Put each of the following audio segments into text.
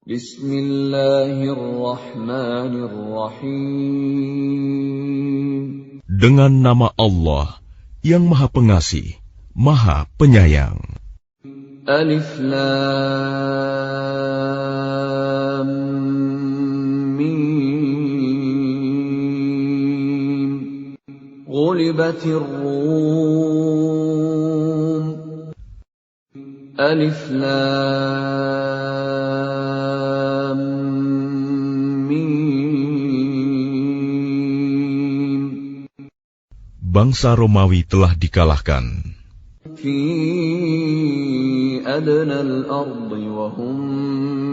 Bismillahirrahmanirrahim. Dengan nama Allah yang Maha Pengasih, Maha Penyayang. Alif Lam Mim. Ghulibatir Rum. Alif Lam Mim. Bangsa Romawi telah dikalahkan. Fi adna al-ardi wa hum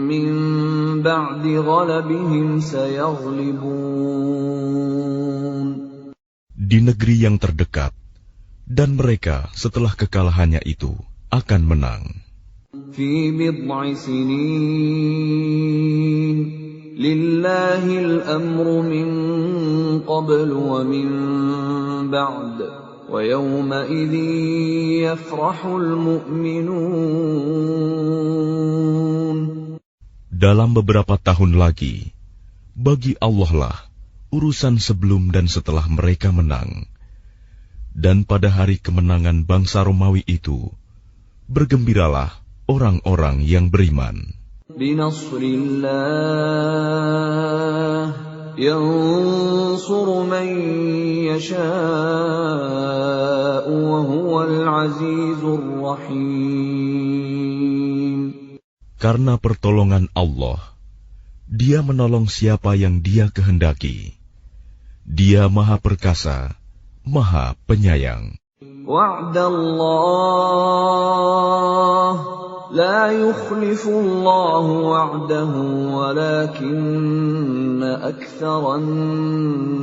min ba'di ghalabihim sayaghlibun. Di negeri yang terdekat, dan mereka setelah kekalahannya itu akan menang. Fi bid'i sinin lillahi al-amru min qablu wa min ba'd wa yawma idhin yafrahul mu'minun. Dalam beberapa tahun lagi, bagi Allah lah urusan sebelum dan setelah mereka menang. Dan pada hari kemenangan bangsa Romawi itu, bergembiralah orang-orang yang beriman. Binasrillah yansuru man yasha'u wa huwal azizur rahim. Karena pertolongan Allah, Dia menolong siapa yang Dia kehendaki. Dia Maha Perkasa, Maha Penyayang. Wa'dallah la yukhlifullahu wa'dahu walakinna aktharan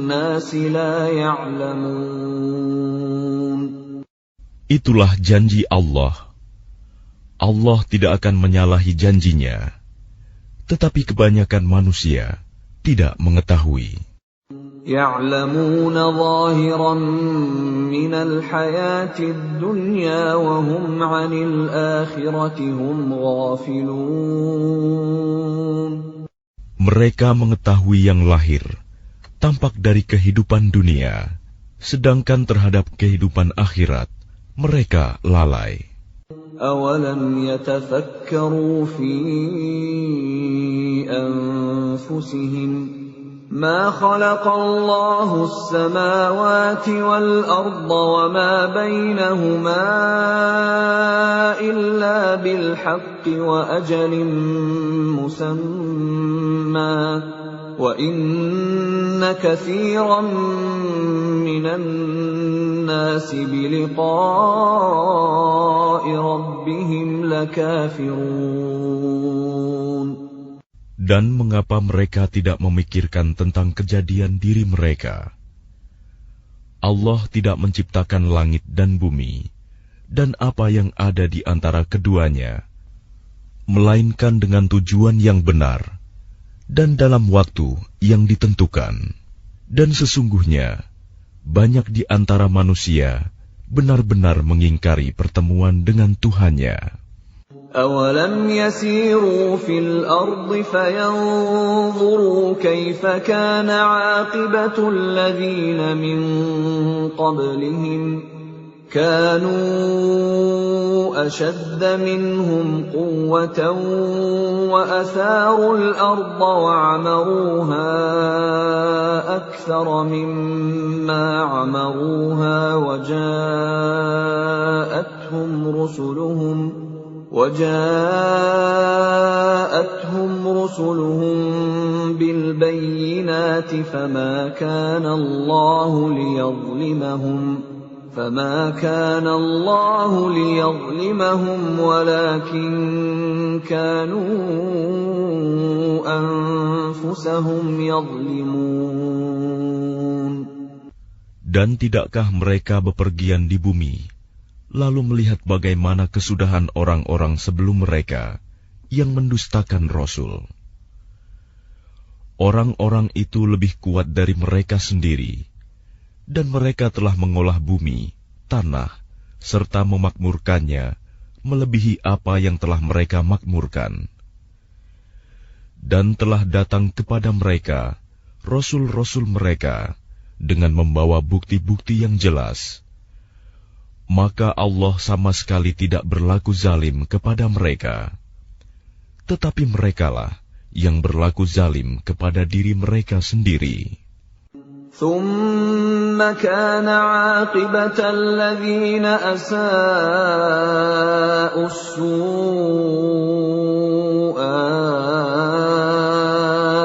nasi la ya'lamun. Itulah janji Allah. Allah tidak akan menyalahi janjinya, tetapi kebanyakan manusia tidak mengetahui. Ya'lamuna zahiran minal hayatid dunya wa hum 'anil akhirati hum ghafilun. Mereka mengetahui yang lahir, tampak dari kehidupan dunia, sedangkan terhadap kehidupan akhirat, mereka lalai. Awalam yatafakkaru fi anfusihim ما خلق الله السماوات والأرض وما بينهما إلا بالحق وأجل مسمى وإن كثيرا من الناس بلقاء ربهم لكافرون. Dan mengapa mereka tidak memikirkan tentang kejadian diri mereka? Allah tidak menciptakan langit dan bumi, dan apa yang ada di antara keduanya, melainkan dengan tujuan yang benar, dan dalam waktu yang ditentukan. Dan sesungguhnya, banyak di antara manusia benar-benar mengingkari pertemuan dengan Tuhannya. أَوَلَمْ يَسِيرُوا فِي الْأَرْضِ فَيَنظُرُوا كَيْفَ كَانَ عَاقِبَةُ الَّذِينَ مِنْ قَبْلِهِمْ كَانُوا أَشَدَّ مِنْهُمْ قُوَّةً وَأَثَارُوا الْأَرْضَ وَعَمَرُوهَا أَكْثَرَ مِمَّا عَمَرُوهَا وجاءتهم رسلهم بالبينات فما كان الله ليظلمهم ولكن كانوا أنفسهم يظلمون. Dan tidakkah mereka bepergian di bumi, lalu melihat bagaimana kesudahan orang-orang sebelum mereka yang mendustakan Rasul. Orang-orang itu lebih kuat dari mereka sendiri, dan mereka telah mengolah bumi, tanah, serta memakmurkannya melebihi apa yang telah mereka makmurkan. Dan telah datang kepada mereka rasul-rasul mereka dengan membawa bukti-bukti yang jelas. Maka Allah sama sekali tidak berlaku zalim kepada mereka. Tetapi merekalah yang berlaku zalim kepada diri mereka sendiri. ثم كان عاقبة الذين أساءوا السوء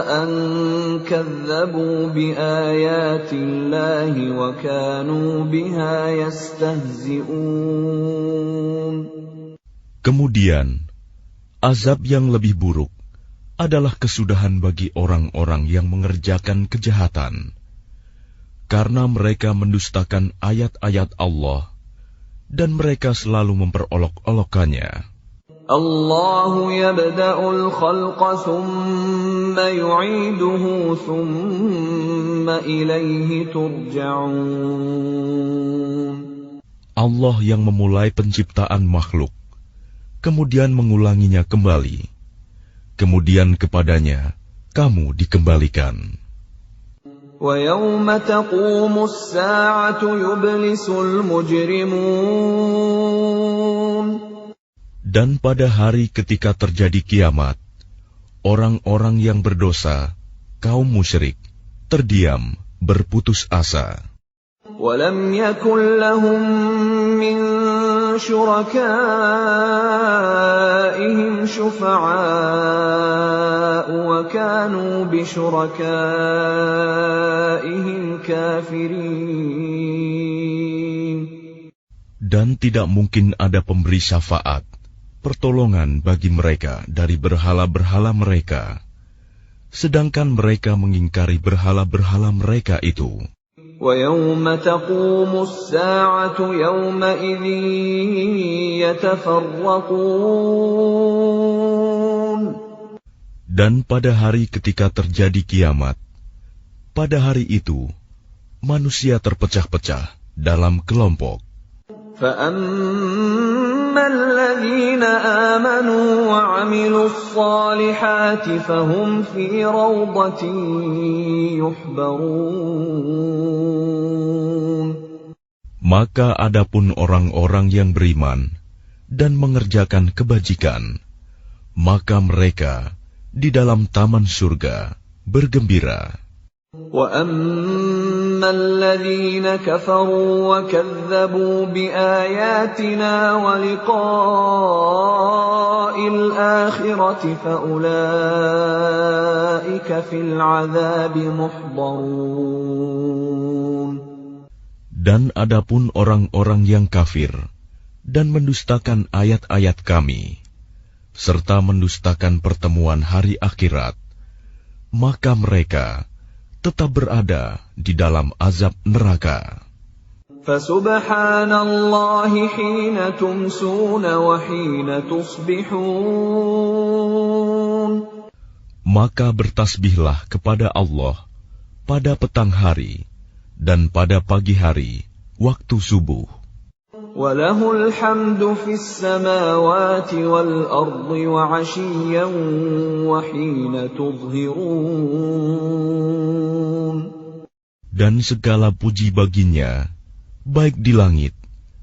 أن كذبوا بآيات الله وكانوا بها يستهزئون. Kemudian, azab yang lebih buruk adalah kesudahan bagi orang-orang yang mengerjakan kejahatan, karena mereka mendustakan ayat-ayat Allah dan mereka selalu memperolok-olokkannya. Allahu yabda'ul khalqa thumma yu'iduhu thumma ilayhi turja'un. Allah yang memulai penciptaan makhluk, kemudian mengulanginya kembali, kemudian kepadanya kamu dikembalikan. وَيَوْمَ تَقُومُ السَّاعَةُ يُبْلِسُ الْمُجْرِمُونَ. Dan pada hari ketika terjadi kiamat, orang-orang yang berdosa, kaum musyrik, terdiam, berputus asa. وَلَمْ يَكُنْ لَهُم مِّن شُرَكَائِهِمْ شُفَعَاءُ وَكَانُوا بِشُرَكَائِهِمْ كَافِرِينَ. Dan tidak mungkin ada pemberi syafaat, pertolongan bagi mereka dari berhala-berhala mereka, sedangkan mereka mengingkari berhala-berhala mereka itu. وَيَوْمَ تَقُومُ السَّاعَةُ يَوْمَئِذٍ يَتَفَرَّقُونَ. Dan pada hari ketika terjadi kiamat, pada hari itu, manusia terpecah-pecah dalam kelompok. فَأَمَّا الَّذِينَ آمَنُوا وَعَمِلُوا الصَّالِحَاتِ فَهُمْ فِي رَوْضَةٍ يُحْبَرُونَ. Maka adapun orang-orang yang beriman dan mengerjakan kebajikan, maka mereka di dalam taman surga bergembira. وَأَمَّا الَّذِينَ كَفَرُوا وَكَذَّبُوا بِآيَاتِنَا وَلِقَاءِ الْآخِرَةِ فَأُولَئِكَ فِي الْعَذَابِ مُحْضَرُونَ. Dan adapun orang-orang yang kafir dan mendustakan ayat-ayat kami, serta mendustakan pertemuan hari akhirat, maka mereka tetap berada di dalam azab neraka. Fasubhanallahi hina tumsuna wa hina tusbihun. Maka bertasbihlah kepada Allah pada petang hari dan pada pagi hari waktu subuh. Walahul hamdu fis samawati wal ardi wa 'ashiyyan wa hina tudhhirun. Dan segala puji baginya, baik di langit,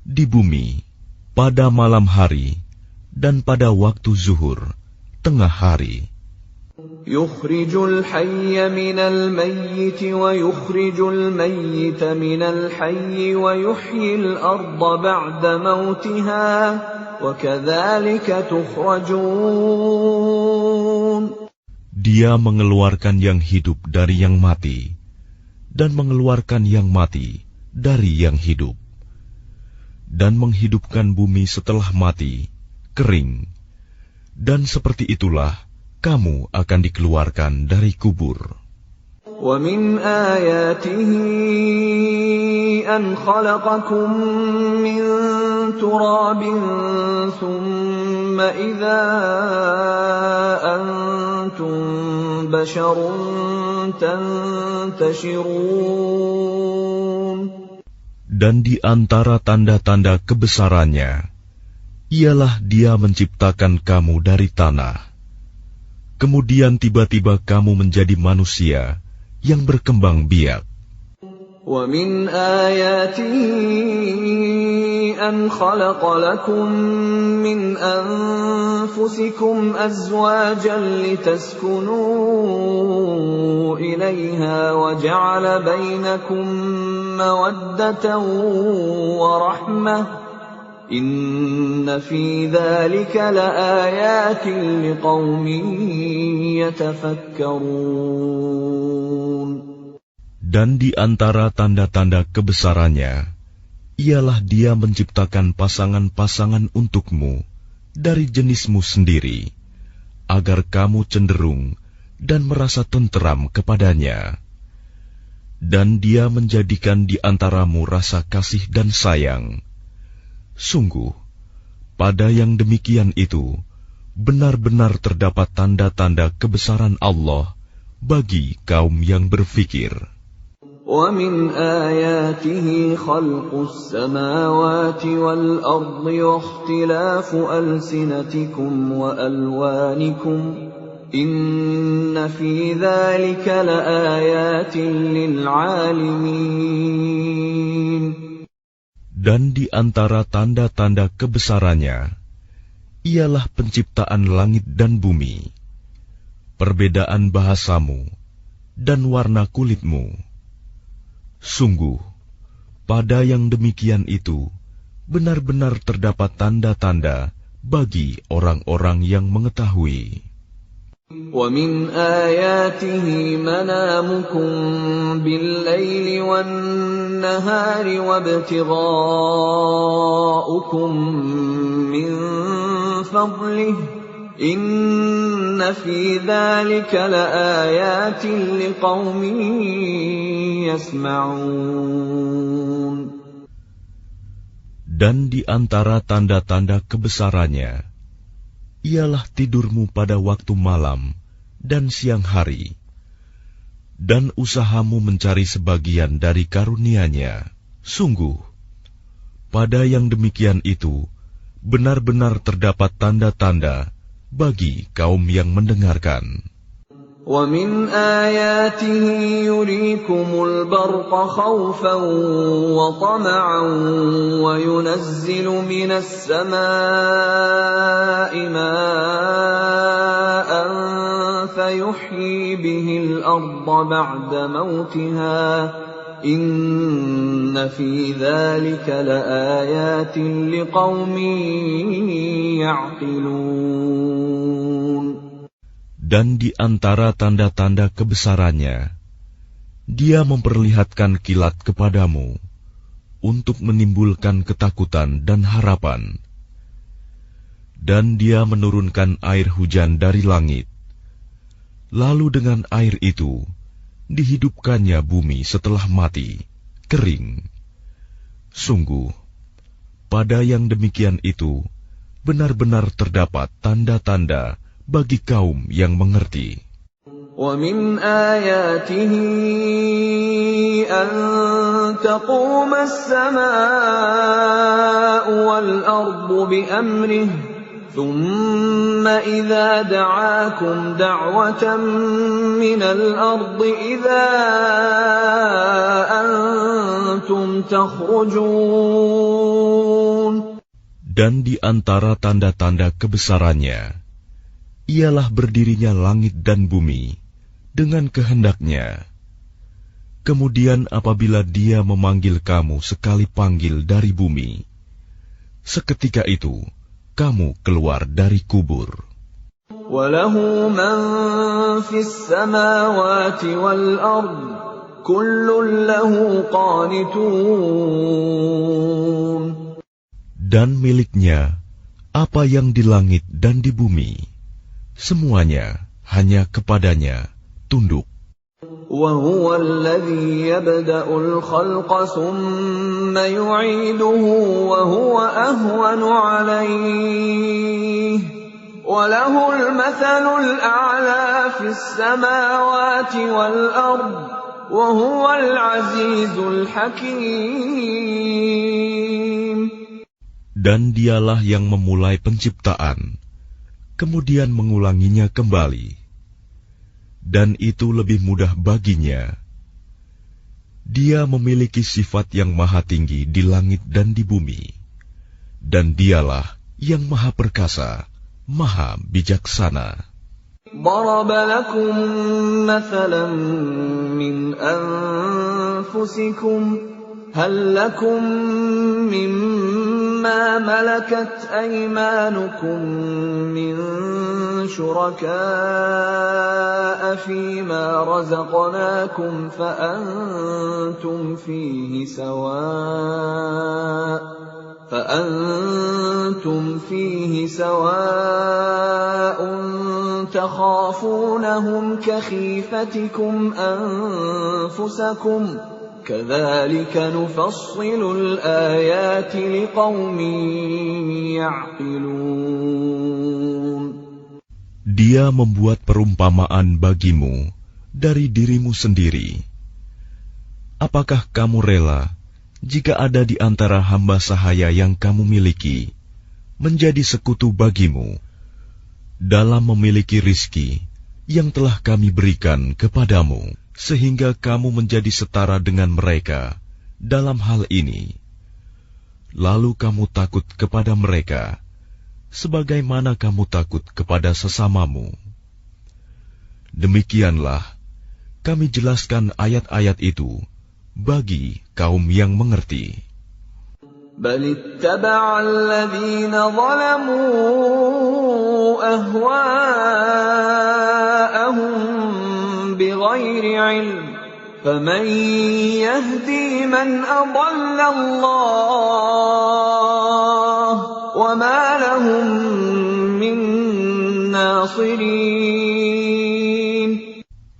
di bumi, pada malam hari, dan pada waktu zuhur, tengah hari. Yukhrijul hayya minal mayyiti wa yukhrijul mayyita minal hayyi wa yuhyil arda ba'da mautiha wa kadzalika tukhrajun. Dia mengeluarkan yang hidup dari yang mati dan mengeluarkan yang mati dari yang hidup, dan menghidupkan bumi setelah mati, kering, dan seperti itulah kamu akan dikeluarkan dari kubur. وَمِنْ آيَاتِهِ أَنْ خَلَقَكُمْ مِنْ تُرَابٍ ثُمَّ إِذَا أَنْتُمْ بَشَرٌ تَنْتَشِرُونَ. Dan di antara tanda-tanda kebesarannya, ialah Dia menciptakan kamu dari tanah, kemudian tiba-tiba kamu menjadi manusia yang berkembang biak. وَمِنْ آيَاتِهِ أَنْ خَلَقَ لَكُم مِّنْ أَنفُسِكُمْ أَزْوَاجًا لِتَسْكُنُوا إِلَيْهَا وَجَعَلَ بَيْنَكُم مَّوَدَّةً وَرَحْمَةً إِنَّ فِي ذَلِكَ لَآيَاتٍ لِقَوْمٍ يَتَفَكَّرُونَ. Dan di antara tanda-tanda kebesarannya, ialah Dia menciptakan pasangan-pasangan untukmu dari jenismu sendiri, agar kamu cenderung dan merasa tenteram kepadanya. Dan Dia menjadikan di antaramu rasa kasih dan sayang. Sungguh, pada yang demikian itu, benar-benar terdapat tanda-tanda kebesaran Allah bagi kaum yang berfikir. وَمِنْ آيَاتِهِ خَلْقُ السَّمَاوَاتِ وَالْأَرْضِ وَاخْتِلَافُ أَلْسِنَتِكُمْ وَأَلْوَانِكُمْ إِنَّ فِي ذَلِكَ لَآيَاتٍ لِلْعَالِمِينَ. Dan di antara tanda-tanda kebesarannya, ialah penciptaan langit dan bumi, perbedaan bahasamu, dan warna kulitmu. Sungguh, pada yang demikian itu, benar-benar terdapat tanda-tanda bagi orang-orang yang mengetahui. وَمِنْ آيَاتِهِ مَنَامُكُمْ بِاللَّيْلِ وَالنَّهَارِ وَابْتِغَاؤُكُمْ مِنْ فَضْلِهِ إِنَّ فِي ذَلِكَ لَآيَاتٍ لِقَوْمٍ يَسْمَعُونَ. Dan di antara tanda-tanda kebesarannya, ialah tidurmu pada waktu malam dan siang hari, dan usahamu mencari sebagian dari karunia-Nya. Sungguh, pada yang demikian itu, benar-benar terdapat tanda-tanda bagi kaum yang mendengarkan. وَمِنْ آيَاتِهِ يُرِيكُمُ الْبَرْقَ خَوْفًا وَطَمَعًا وَيُنَزِّلُ مِنَ السَّمَاءِ مَاءً فَيُحْيِي بِهِ الْأَرْضَ بَعْدَ مَوْتِهَا إِنَّ فِي ذَلِكَ لَآيَاتٍ لِقَوْمٍ يَعْقِلُونَ. Dan di antara tanda-tanda kebesarannya, Dia memperlihatkan kilat kepadamu untuk menimbulkan ketakutan dan harapan. Dan Dia menurunkan air hujan dari langit. Lalu dengan air itu, dihidupkannya bumi setelah mati, kering. Sungguh, pada yang demikian itu, benar-benar terdapat tanda-tanda bagi kaum yang mengerti. وَمِنْ آيَاتِهِ أَن تَقُومَ السَّمَاءُ وَالْأَرْضُ بِأَمْرِهِ ثُمَّ إِذَا دَعَاكُمْ دَعْوَةً مِّنَ الْأَرْضِ إِذَا أَنْتُمْ تَخْرُجُونَ. Dan di antara tanda-tanda kebesarannya, ialah berdirinya langit dan bumi dengan kehendaknya. Kemudian apabila Dia memanggil kamu sekali panggil dari bumi, seketika itu kamu keluar dari kubur. وَلَهُ مَنْ فِي السَّمَاوَاتِ وَالْأَرْضِ كُلٌّ لَهُ قَانِتُونَ. Dan miliknya apa yang di langit dan di bumi, semuanya hanya kepadanya tunduk. وَهُوَ الَّذِي يَبْدَأُ الْخَلْقَ ثُمَّ يُعِيدُهُ وَهُوَ أَهْوَنُ عَلَيْهِ وَلَهُ الْمَثَلُ الْأَعْلَى فِي السَّمَاوَاتِ وَالْأَرْضِ وَهُوَ الْعَزِيزُ الْحَكِيمُ. Dan Dialah yang memulai penciptaan, kemudian mengulanginya kembali. dan itu lebih mudah baginya. Dia memiliki sifat yang maha tinggi di langit dan di bumi, dan dialah yang maha perkasa, maha bijaksana. ضرب لكم مثلا من أنفسكم هل لكم مما ملكت أيمانكم من شركاء فيما رزقناكم فأنتم فيه سواء تخافونهم كخيفتكم أنفسكم كذلك نفصل الآيات لقوم يعقلون. Dia membuat perumpamaan bagimu dari dirimu sendiri. Apakah kamu rela jika ada di antara hamba sahaya yang kamu miliki menjadi sekutu bagimu dalam memiliki rizki yang telah kami berikan kepadamu, sehingga kamu menjadi setara dengan mereka dalam hal ini? Lalu kamu takut kepada mereka sebagaimana kamu takut kepada sesamamu. Demikianlah kami jelaskan ayat-ayat itu bagi kaum yang mengerti. بل اتبع الذين ظلموا أهواءهم بغير علم فمن يهدي من أضل الله وما لهم من ناصرين.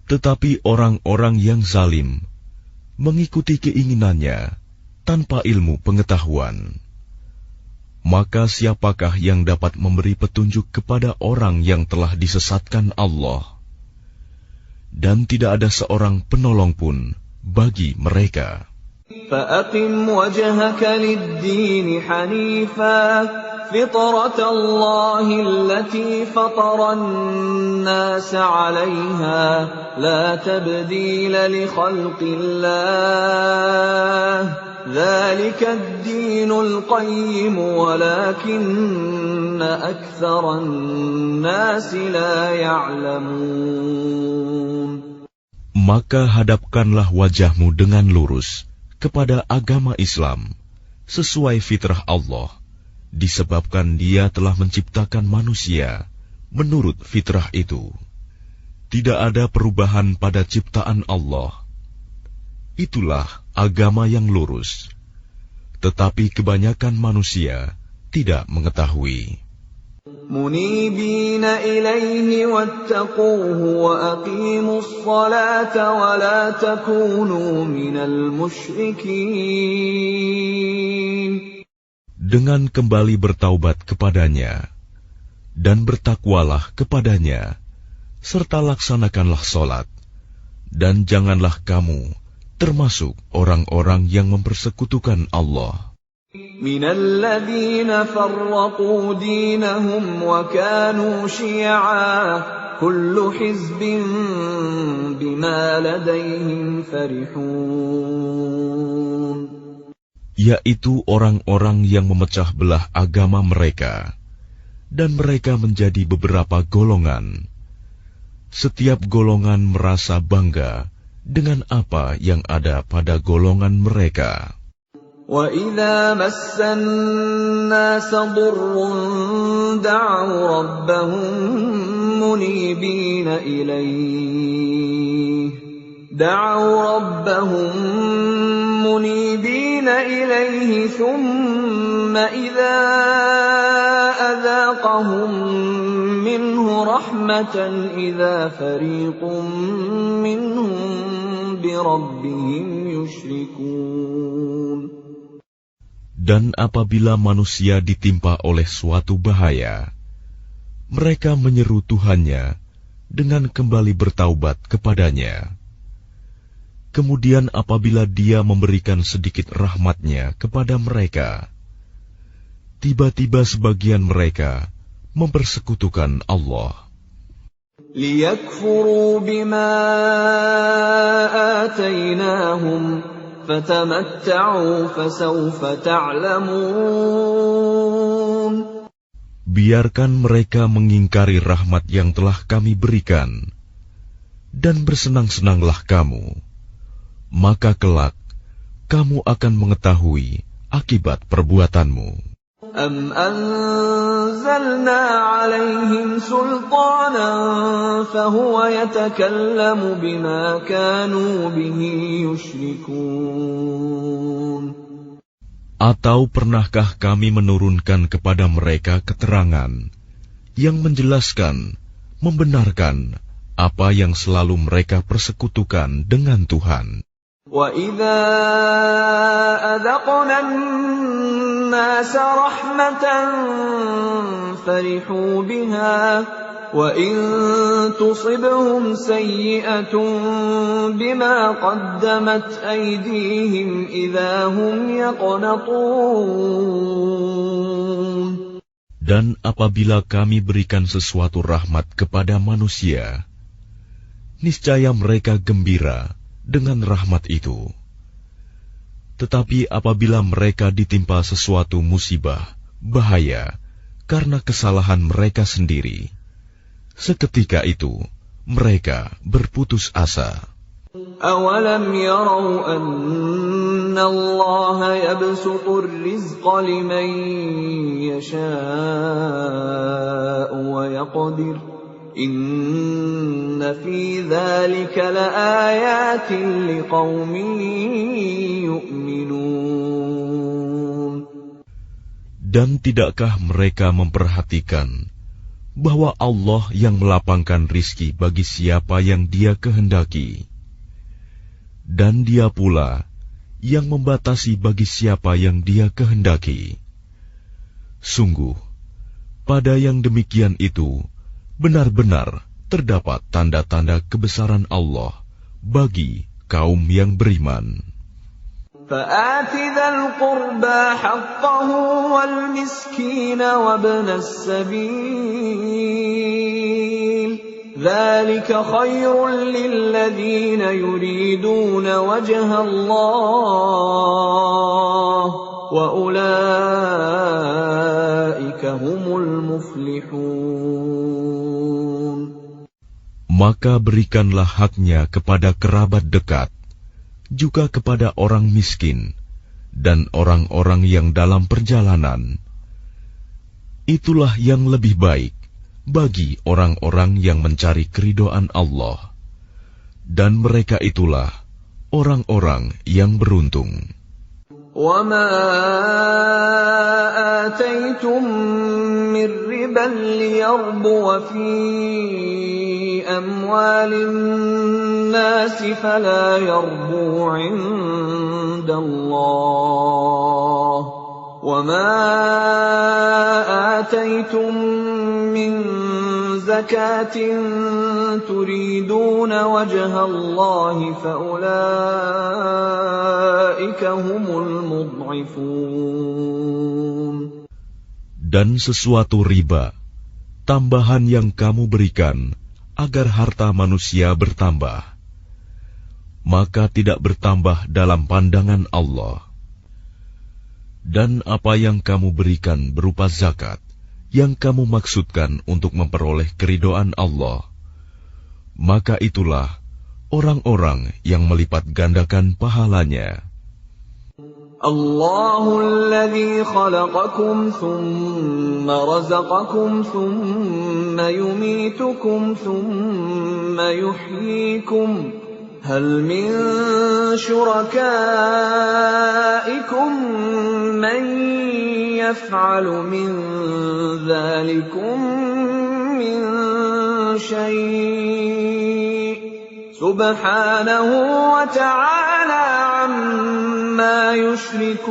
Tetapi orang-orang yang zalim mengikuti keinginannya tanpa ilmu pengetahuan. Maka siapakah yang dapat memberi petunjuk kepada orang yang telah disesatkan Allah? Dan tidak ada seorang penolong pun bagi mereka. فأقم وجهك للدين حنيفا فطرة الله التي فطر الناس عليها لا تبديل لخلق الله ذلك الدين القيم ولكن أكثر الناس لا يعلمون. Maka hadapkanlah wajahmu dengan lurus kepada agama Islam sesuai fitrah Allah, disebabkan Dia telah menciptakan manusia menurut fitrah itu. Tidak ada perubahan pada ciptaan Allah. Itulah agama yang lurus, tetapi kebanyakan manusia tidak mengetahui. منيبين إليه واتقوه وأقيموا الصلاة ولا تكونوا من المشركين. Dengan kembali bertaubat kepadanya dan bertakwalah kepadanya, serta laksanakanlah solat, dan janganlah kamu termasuk orang-orang yang mempersekutukan Allah. من الذين فرقوا دينهم وكانوا شيعا كل حزب بما لديهم فرحون. Yaitu orang-orang yang memecah belah agama mereka, dan mereka menjadi beberapa golongan. Setiap golongan merasa bangga dengan apa yang ada pada golongan mereka. وَإِذَا مَسَّ النَّاسَ ضُرٌّ دَعَوْا رَبَّهُم مُنِيبِينَ إِلَيْهِ ثُمَّ إِذَا أَذَاقَهُم مِّنْهُ رَحْمَةً إِذَا فَرِيقٌ مِّنْهُم بِرَبِّهِمْ يُشْرِكُونَ. Dan apabila manusia ditimpa oleh suatu bahaya, mereka menyeru Tuhannya dengan kembali bertaubat kepadanya. Kemudian apabila Dia memberikan sedikit rahmat-Nya kepada mereka, tiba-tiba sebagian mereka mempersekutukan Allah. لِيَكْفُرُوا بِمَا آتَيْنَاهُمْ فَتَمَتَّعُوا فَسَوْفَ تَعْلَمُونَ. Biarkan mereka mengingkari rahmat yang telah kami berikan, dan bersenang-senanglah kamu, maka kelak kamu akan mengetahui akibat perbuatanmu. أَمْ أَنزَلْنَا عَلَيْهِمْ سُلْطَانًا فَهُوَ يَتَكَلَّمُ بِمَا كَانُوا بِهِ يُشْرِكُونَ. Atau pernahkah kami menurunkan kepada mereka keterangan yang menjelaskan, membenarkan apa yang selalu mereka persekutukan dengan Tuhan? وَإِذَا أَذَقْنَا النَّاسَ رَحْمَةً فَرِحُوا بِهَا وَإِن تُصِبْهُمْ سَيِّئَةٌ بِمَا قَدَّمَتْ أَيْدِيهِمْ إِذَا هُمْ يَقْنَطُونَ. Dan apabila kami berikan sesuatu rahmat kepada manusia, niscaya mereka gembira dengan rahmat itu. Tetapi apabila mereka ditimpa sesuatu musibah, bahaya, karena kesalahan mereka sendiri, seketika itu mereka berputus asa. أَوَلَمْ يَرَوْا أَنَّ اللَّهَ يَبْسُطُ الرِّزْقَ لِمَن يَشَاءُ وَيَقْدِرُ إِنَّ فِي ذَلِكَ لَآيَاتٍ لِقَوْمٍ يُؤْمِنُونَ. Dan tidakkah mereka memperhatikan bahwa Allah yang melapangkan rizki bagi siapa yang Dia kehendaki, dan Dia pula yang membatasi bagi siapa yang Dia kehendaki. Sungguh, pada yang demikian itu benar-benar terdapat tanda-tanda kebesaran Allah bagi kaum yang beriman. فَآتِ ذَا الْقُرْبَى حَقَّهُ وَالْمِسْكِينَ وَابْنَ السَّبِيلِ ذَلِكَ خَيْرٌ لِّلَّذِينَ يُرِيدُونَ وَجْهَ اللَّهِ وَأُولَٰئِكَ هُمُ الْمُفْلِحُونَ. Maka berikanlah haknya kepada kerabat dekat, juga kepada orang miskin, dan orang-orang yang dalam perjalanan. Itulah yang lebih baik bagi orang-orang yang mencari keridhaan Allah, dan mereka itulah orang-orang yang beruntung. وَمَا آتَيْتُم مِّن رِّبًا لِّيَرْبُوَ فِي أَمْوَالِ النَّاسِ فَلَا يَرْبُو عِندَ اللَّهِ وَمَا آتَيْتُم مِّن زَكَاةٍ تُرِيدُونَ وَجْهَ اللَّهِ فَأُولَٰئِكَ هُمُ الْمُضْعِفُونَ. Dan sesuatu riba, tambahan yang kamu berikan agar harta manusia bertambah, maka tidak bertambah dalam pandangan Allah. Dan apa yang kamu berikan berupa zakat, yang kamu maksudkan untuk memperoleh keridhaan Allah, maka itulah orang-orang yang melipat gandakan pahalanya. Allahu alladhi khalaqakum thumma razaqakum thumma yumitukum thumma yuhyikum hal min syurakaikum man yaf'alu min dhalikum min syai' subhanahu wa ta'ala amma yushrikun.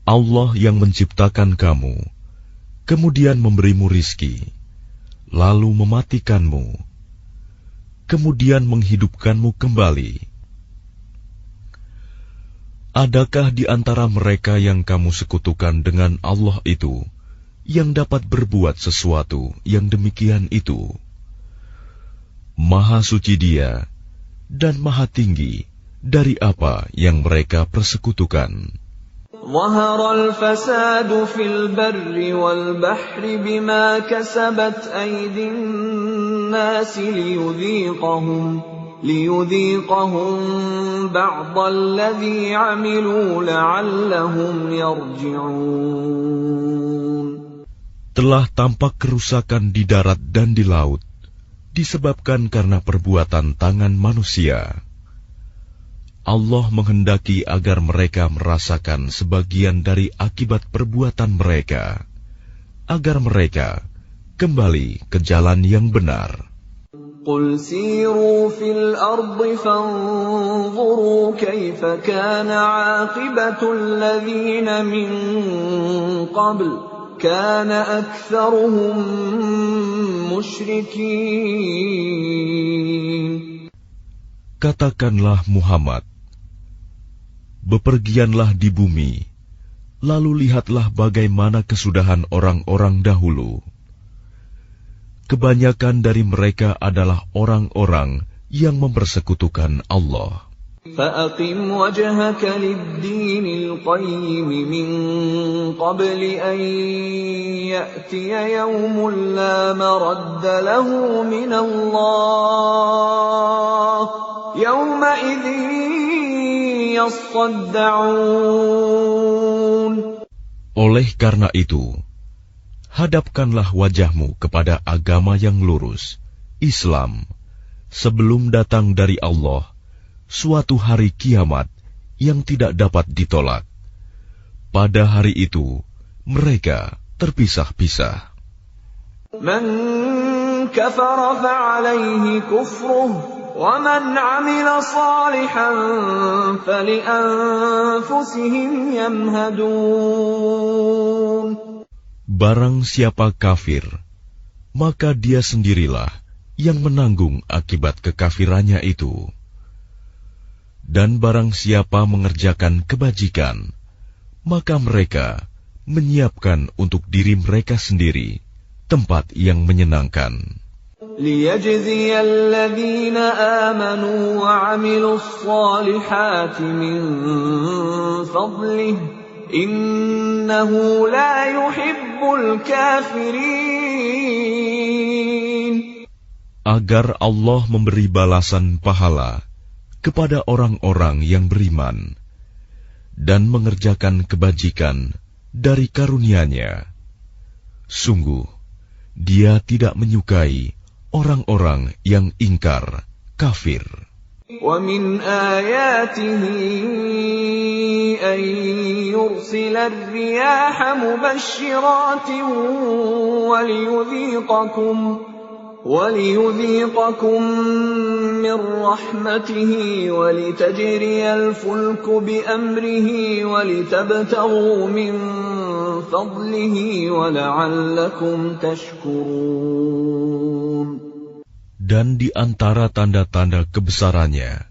Allah yang menciptakan kamu, kemudian memberimu rizki, lalu mematikanmu, kemudian menghidupkanmu kembali. Adakah di antara mereka yang kamu sekutukan dengan Allah itu yang dapat berbuat sesuatu yang demikian itu. Maha suci Dia dan maha tinggi dari apa yang mereka persekutukan. ظهر الفساد في البر والبحر بما كسبت أيدي الناس ليذيقهم بعض الذي عملوا لعلهم يرجعون. Telah tampak kerusakan di darat dan di laut, disebabkan karena perbuatan tangan manusia. Allah menghendaki agar mereka merasakan sebagian dari akibat perbuatan mereka, agar mereka kembali ke jalan yang benar. قل سيروا في الأرض فانظروا كيف كان عاقبة الذين من قبل كان أكثرهم مشركين. Katakanlah Muhammad, bepergianlah di bumi, lalu lihatlah bagaimana kesudahan orang-orang dahulu. Kebanyakan dari mereka adalah orang-orang yang mempersekutukan Allah. فَأَقِمْ وَجْهَكَ لِلدِّينِ الْقَيِّمِ مِنْ قَبْلِ أَنْ يَأْتِيَ يَوْمٌ لَا مَرَدَّ لَهُ مِنَ اللَّهِ يَوْمَئِذٍ يَصَّدَّعُونَ. Oleh karena itu, hadapkanlah wajahmu kepada agama yang lurus, Islam, sebelum datang dari Allah suatu hari kiamat yang tidak dapat ditolak. Pada hari itu, mereka terpisah-pisah. Man kafara fa'alayhi kufruh, wa man 'amila salihan fali'anfusihim yamhadun. Barang siapa kafir, maka dia sendirilah yang menanggung akibat kekafirannya itu. Dan barang siapa mengerjakan kebajikan, maka mereka menyiapkan untuk diri mereka sendiri tempat yang menyenangkan. لِيَجْزِيَ الَّذِينَ آمَنُوا وَعَمِلُوا الصَّالِحَاتِ مِنْ فَضْلِهِ إِنَّهُ لَا يُحِبُّ الْكَافِرِينَ. Agar Allah memberi balasan pahala kepada orang-orang yang beriman dan mengerjakan kebajikan dari karunia-Nya. Sungguh, Dia tidak menyukai orang-orang yang ingkar, kafir. وَمِنْ آيَاتِهِ أَنْ يُرْسِلَ الرِّيَاحَ مُبَشِّرَاتٍ وَلِيُذِيقَكُم مِّن رَّحْمَتِهِ وَلِتَجْرِيَ الْفُلْكُ بِأَمْرِهِ وَلِتَبْتَغُوا مِن فَضْلِهِ وَلَعَلَّكُمْ تَشْكُرُونَ. Dan di antara tanda-tanda kebesarannya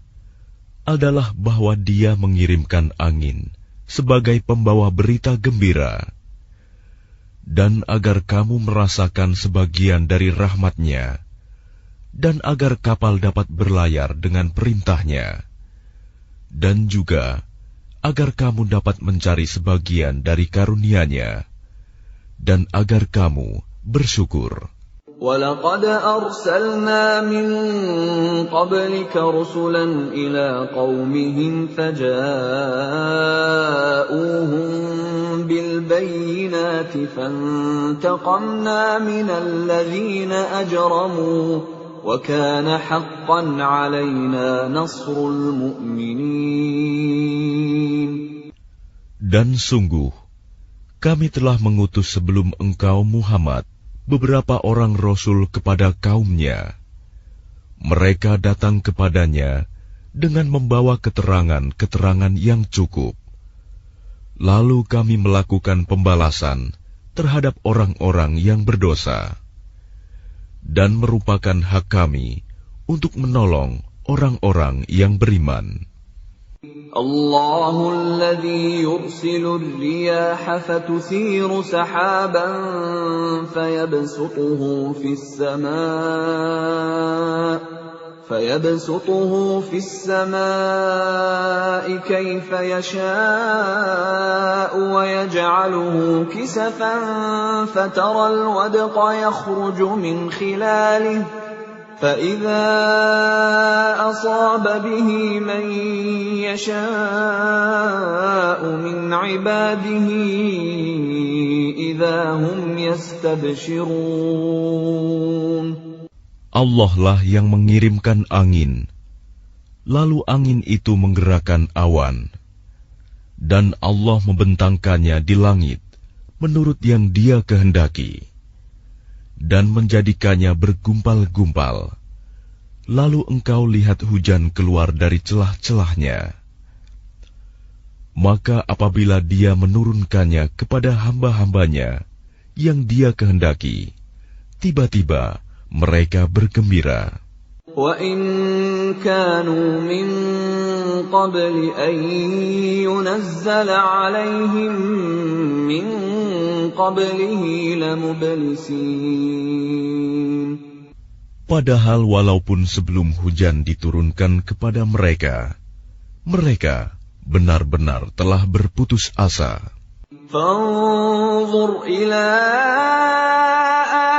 adalah bahwa Dia mengirimkan angin sebagai pembawa berita gembira, dan agar kamu merasakan sebagian dari rahmat-Nya, dan agar kapal dapat berlayar dengan perintah-Nya, dan juga agar kamu dapat mencari sebagian dari karunia-Nya, dan agar kamu bersyukur. وَلَقَدْ أَرْسَلْنَا مِن قَبْلِكَ رُسُلًا إِلَىٰ قَوْمِهِمْ فَجَاءُوهُم بِالْبَيِّنَاتِ فَانتَقَمْنَا مِنَ الَّذِينَ أَجْرَمُوا وَكَانَ حَقًّا عَلَيْنَا نَصْرُ الْمُؤْمِنِينَ. Dan sungguh, kami telah mengutus sebelum engkau Muhammad beberapa orang rasul kepada kaumnya. Mereka datang kepadanya dengan membawa keterangan-keterangan yang cukup. Lalu kami melakukan pembalasan terhadap orang-orang yang berdosa, dan merupakan hak kami untuk menolong orang-orang yang beriman. الله الذي يرسل الرياح فتثير سحابا فيبسطه في السماء كيف يشاء ويجعله كسفا فترى الودق يخرج من خلاله فإذا أصاب به من يشاء من عباده إذا هم يستبشرون. Allah lah yang mengirimkan angin, lalu angin itu menggerakkan awan, dan Allah membentangkannya di langit menurut yang Dia kehendaki, dan menjadikannya bergumpal-gumpal. Lalu engkau lihat hujan keluar dari celah-celahnya. Maka apabila Dia menurunkannya kepada hamba-hambanya yang Dia kehendaki, tiba-tiba mereka bergembira. وَإِن كَانُوا مِن قَبْلِ أَن يُنَزَّلَ عَلَيْهِم مِّن قَبْلِهِ لَمُبْلِسِينَ. Padahal walaupun sebelum hujan diturunkan kepada mereka, mereka benar-benar telah berputus asa. فَانظُرْ إِلَىٰ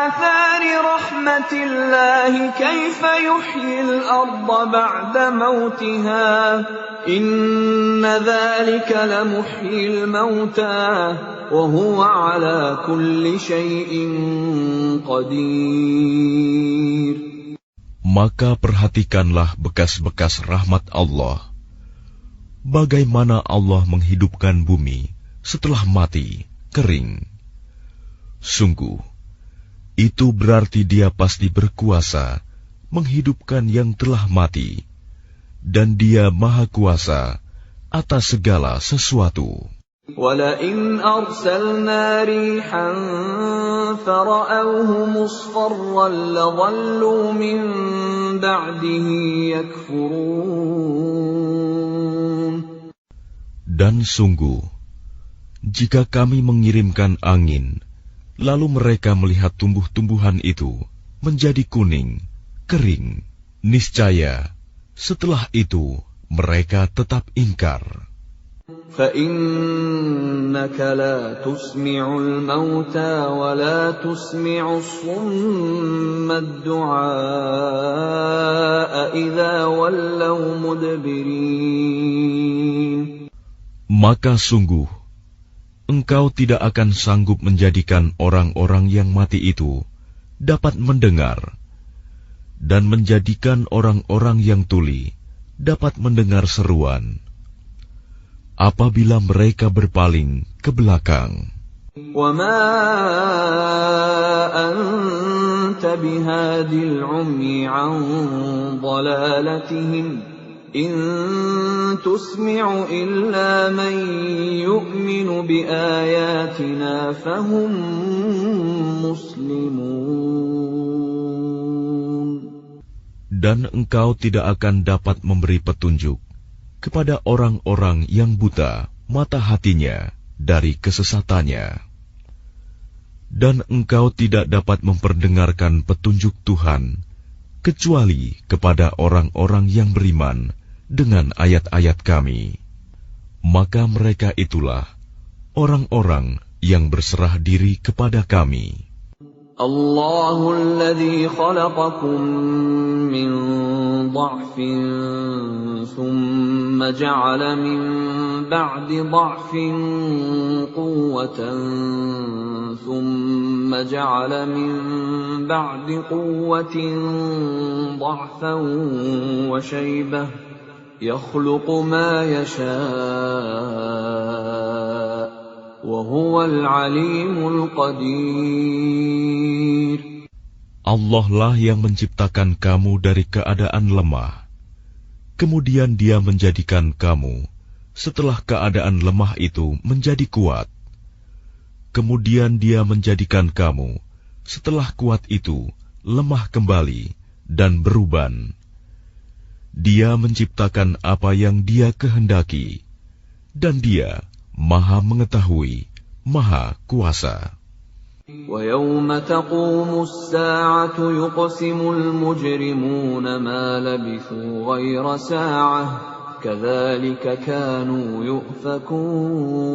آثَارِ رَحْمَةِ اللَّهِ كَيْفَ يُحْيِي الْأَرْضَ بَعْدَ مَوْتِهَا إِنَّ ذَلِكَ لَمُحْيِي الْمَوْتَىٰ وَهُوَ عَلَىٰ كُلِّ شَيْءٍ قَدِيرٌ. Maka perhatikanlah bekas-bekas rahmat Allah. Bagaimana Allah menghidupkan bumi setelah mati, kering. Sungguh, itu berarti Dia pasti berkuasa menghidupkan yang telah mati, dan Dia Maha Kuasa atas segala sesuatu. وَلَئِنْ أَرْسَلْنَا رِيحًا فَرَأَوْهُ مُصْفَرًّا لَظَلُّوا مِنْ بَعْدِهِ يَكْفُرُونَ. Dan sungguh, jika kami mengirimkan angin, lalu mereka melihat tumbuh-tumbuhan itu menjadi kuning, kering, niscaya setelah itu mereka tetap ingkar. فَإِنَّكَ لَا تُسْمِعُ الْمَوْتَى وَلَا تُسْمِعُ الصُّمَّ الدُّعَاءَ إِذَا وَلَّوْا مُدْبِرِينَ. Maka sungguh, engkau tidak akan sanggup menjadikan orang-orang yang mati itu dapat mendengar, dan menjadikan orang-orang yang tuli dapat mendengar seruan apabila mereka berpaling ke belakang. وَمَا أَنْتَ بِهَادِ الْعُمْيِ عَنْ ضَلَالَتِهِمْ إِن تُسْمِعُ إِلَّا مَن يُؤْمِنُ بِآيَاتِنَا فَهُمْ مُسْلِمُونَ. Dan engkau tidak akan dapat memberi petunjuk kepada orang-orang yang buta mata hatinya dari kesesatannya. Dan engkau tidak dapat memperdengarkan petunjuk Tuhan kecuali kepada orang-orang yang beriman dengan ayat-ayat kami. Maka mereka itulah orang-orang yang berserah diri kepada kami. الله الذي خلقكم من ضعف ثم جعل من بعد ضعف قوة ثم جعل من بعد قوة ضعفا وشيبة يخلق ما يشاء وهو العليم القدير. Allah lah yang menciptakan kamu dari keadaan lemah. Kemudian Dia menjadikan kamu setelah keadaan lemah itu menjadi kuat. Kemudian Dia menjadikan kamu setelah kuat itu lemah kembali dan beruban. Dia menciptakan apa yang Dia kehendaki, dan Dia Maha Mengetahui, Maha Kuasa. وَيَوْمَ تَقُومُ السَّاعَةُ يُقْسِمُ الْمُجْرِمُونَ مَا لَبِثُوا غَيْرَ سَاعَةٍ كَذَلِكَ كَانُوا يُؤْفَكُونَ.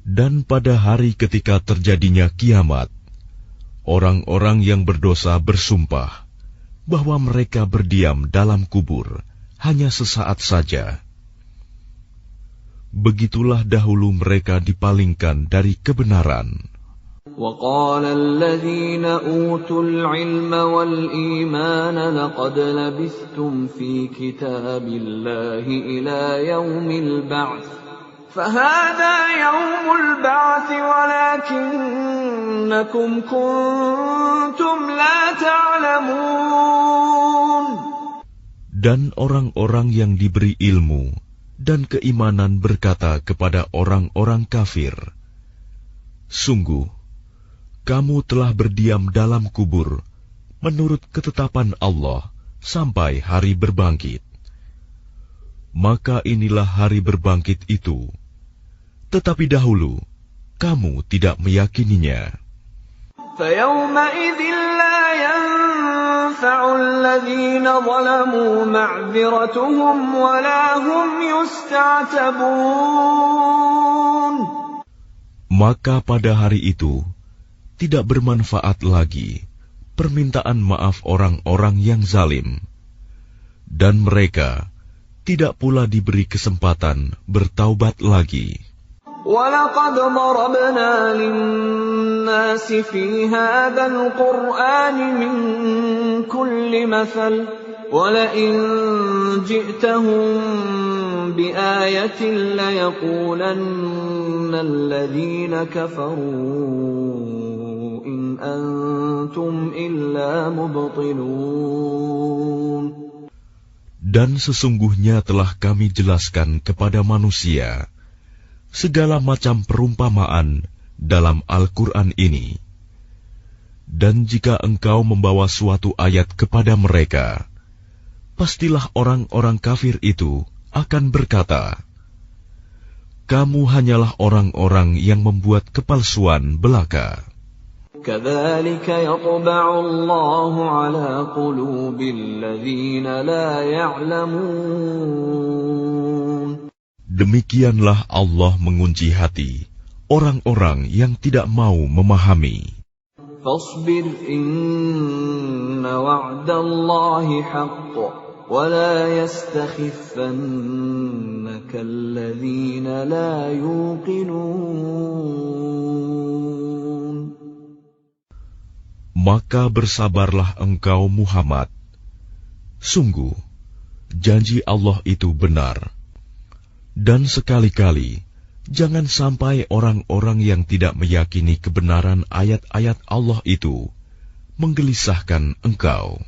Dan pada hari ketika terjadinya kiamat, orang-orang yang berdosa bersumpah bahwa mereka berdiam dalam kubur hanya sesaat saja. Begitulah dahulu mereka dipalingkan dari kebenaran. وَقَالَ الَّذِينَ أُوتُوا الْعِلْمَ وَالْإِيمَانَ لَقَدْ لَبِثْتُمْ فِي كِتَابِ اللَّهِ إِلَى يَوْمِ الْبَعْثِ فَهَذَا يَوْمُ الْبَعْثِ وَلَكِنَّكُمْ كُنتُمْ لَا تَعْلَمُونَ. Dan orang-orang yang diberi ilmu dan keimanan berkata kepada orang-orang kafir, "Sungguh, kamu telah berdiam dalam kubur menurut ketetapan Allah sampai hari berbangkit. Maka inilah hari berbangkit itu. Tetapi dahulu, kamu tidak meyakininya." فَيَوْمَئِذٍ لَّا يَنفَعُ الَّذِينَ ظَلَمُوا مَعْذِرَتُهُمْ وَلَا هُمْ يُسْتَعْتَبُونَ. Maka pada hari itu, tidak bermanfaat lagi permintaan maaf orang-orang yang zalim, dan mereka tidak pula diberi kesempatan bertaubat lagi. وَلَقَدْ ضَرَبْنَا لِلنَّاسِ فِي هَذَا الْقُرْآنِ مِنْ كُلِّ مَثَلٍ وَلَئِنْ جِئْتَهُمْ بِآيَةٍ لَيَقُولَنَّ الَّذِينَ كَفَرُوا إِنْ أَنْتُمْ إِلَّا مُبْطِلُونَ. Dan sesungguhnya telah kami jelaskan kepada manusia segala macam perumpamaan dalam Al-Quran ini. Dan jika engkau membawa suatu ayat kepada mereka, pastilah orang-orang kafir itu akan berkata, "Kamu hanyalah orang-orang yang membuat kepalsuan belaka." كَذَلِكَ يَطْبَعُ اللَّهُ عَلَى قُلُوبِ الَّذِينَ لَا يَعْلَمُونَ. Demikianlah Allah mengunci hati orang-orang yang tidak mau memahami. فَاصْبِرْ إِنَّ وَعْدَ اللَّهِ حَقٌّ وَلَا يَسْتَخِفَّنَّكَ الَّذِينَ لَا يُوقِنُونَ. Maka bersabarlah engkau Muhammad. Sungguh, janji Allah itu benar. Dan sekali-kali, jangan sampai orang-orang yang tidak meyakini kebenaran ayat-ayat Allah itu menggelisahkan engkau.